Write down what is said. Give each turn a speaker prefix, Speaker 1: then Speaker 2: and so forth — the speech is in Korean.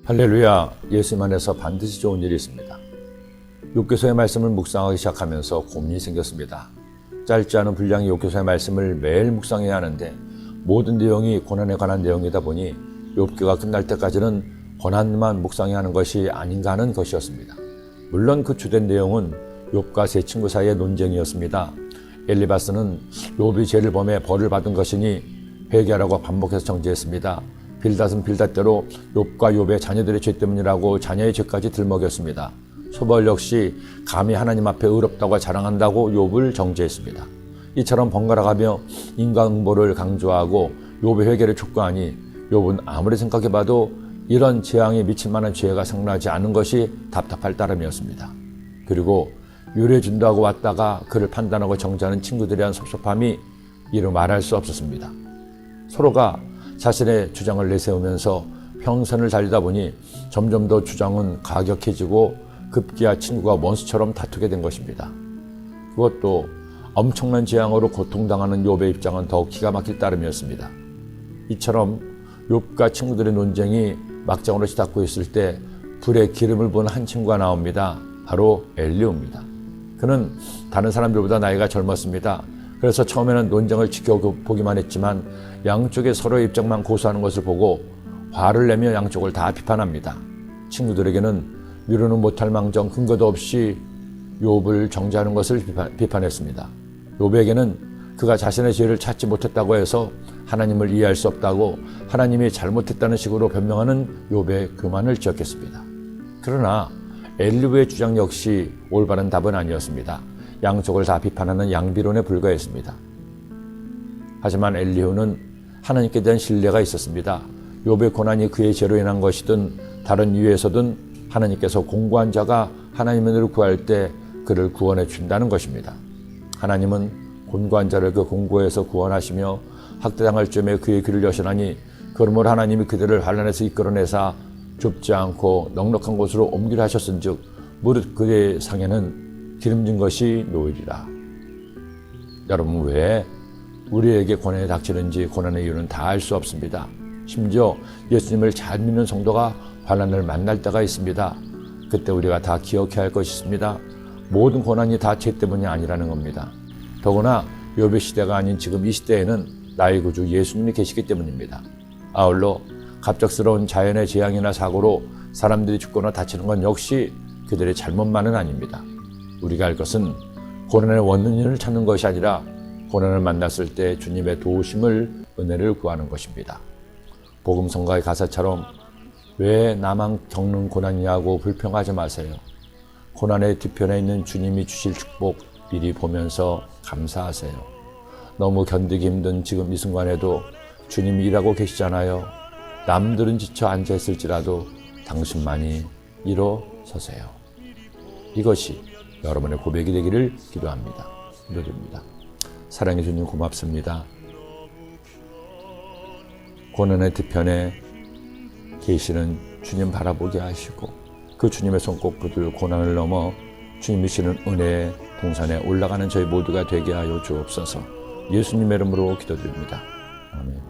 Speaker 1: 할렐루야. 예수님 안에서 반드시 좋은 일이 있습니다. 욥기서의 말씀을 묵상하기 시작하면서 고민이 생겼습니다. 짧지 않은 분량의 욥기서의 말씀을 매일 묵상해야 하는데 모든 내용이 고난에 관한 내용이다 보니 욥기가 끝날 때까지는 고난만 묵상해야 하는 것이 아닌가 하는 것이었습니다. 물론 그 주된 내용은 욥과 세 친구 사이의 논쟁이었습니다. 엘리바스는 욥이 죄를 범해 벌을 받은 것이니 회개하라고 반복해서 정죄했습니다. 빌닷은 빌닷대로 욥과 욥의 자녀들의 죄 때문이라고 자녀의 죄까지 들먹였습니다. 소벌 역시 감히 하나님 앞에 의롭다고 자랑한다고 욥을 정죄했습니다. 이처럼 번갈아가며 인간응보를 강조하고 욥의 회개를 촉구하니 욥은 아무리 생각해봐도 이런 재앙이 미칠 만한 죄가 생각나지 않은 것이 답답할 따름이었습니다. 그리고 유래준다고 왔다가 그를 판단하고 정죄하는 친구들에 대한 섭섭함이 이루 말할 수 없었습니다. 서로가 자신의 주장을 내세우면서 평선을 달리다 보니 점점 더 주장은 가격해지고 급기야 친구가 원수처럼 다투게 된 것입니다. 그것도 엄청난 재앙으로 고통당하는 욥의 입장은 더욱 기가 막힐 따름이었습니다. 이처럼 욥과 친구들의 논쟁이 막장으로 치닫고 있을 때 불에 기름을 부은 한 친구가 나옵니다. 바로 엘리후입니다. 그는 다른 사람들보다 나이가 젊었습니다. 그래서 처음에는 논쟁을 지켜보기만 했지만 양쪽의 서로의 입장만 고수하는 것을 보고 화를 내며 양쪽을 다 비판합니다. 친구들에게는 미루는 못할 망정 근거도 없이 욥을 정죄하는 것을 비판했습니다. 욥에게는 그가 자신의 죄를 찾지 못했다고 해서 하나님을 이해할 수 없다고 하나님이 잘못했다는 식으로 변명하는 욥의 교만을 지적했습니다. 그러나 엘리후의 주장 역시 올바른 답은 아니었습니다. 양쪽을 다 비판하는 양비론에 불과했습니다. 하지만 엘리후는 하나님께 대한 신뢰가 있었습니다. 욥의 고난이 그의 죄로 인한 것이든 다른 이유에서든 하나님께서 공고한 자가 하나님을 구할 때 그를 구원해 준다는 것입니다. 하나님은 곤고한 자를 그 공고에서 구원하시며 학대당할 쯤에 그의 귀를 여시나니 그러므로 하나님이 그들을 환난에서 이끌어내사 좁지 않고 넉넉한 곳으로 옮기려 하셨은즉 무릇 그의 상에는 기름진 것이 놓이리라. 여러분, 왜 우리에게 고난이 닥치는지 고난의 이유는 다 알 수 없습니다. 심지어 예수님을 잘 믿는 성도가 환난을 만날 때가 있습니다. 그때 우리가 다 기억해야 할 것이 있습니다. 모든 고난이 다 죄 때문이 아니라는 겁니다. 더구나 욥의 시대가 아닌 지금 이 시대에는 나의 구주 예수님이 계시기 때문입니다. 아울러 갑작스러운 자연의 재앙이나 사고로 사람들이 죽거나 다치는 건 역시 그들의 잘못만은 아닙니다. 우리가 할 것은 고난의 원인을 찾는 것이 아니라 고난을 만났을 때 주님의 도우심을, 은혜를 구하는 것입니다. 복음성가의 가사처럼 왜 나만 겪는 고난이냐고 불평하지 마세요. 고난의 뒤편에 있는 주님이 주실 축복 미리 보면서 감사하세요. 너무 견디기 힘든 지금 이 순간에도 주님이 일하고 계시잖아요. 남들은 지쳐 앉아있을지라도 당신만이 일어서세요. 이것이 여러분의 고백이 되기를 기도합니다. 기도드립니다. 사랑해 주님 고맙습니다. 고난의 뒤편에 계시는 주님 바라보게 하시고 그 주님의 손꼭 붙들 고난을 넘어 주님이 주시는 은혜의 동산에 올라가는 저희 모두가 되게 하여 주옵소서. 예수님의 이름으로 기도드립니다. 아멘.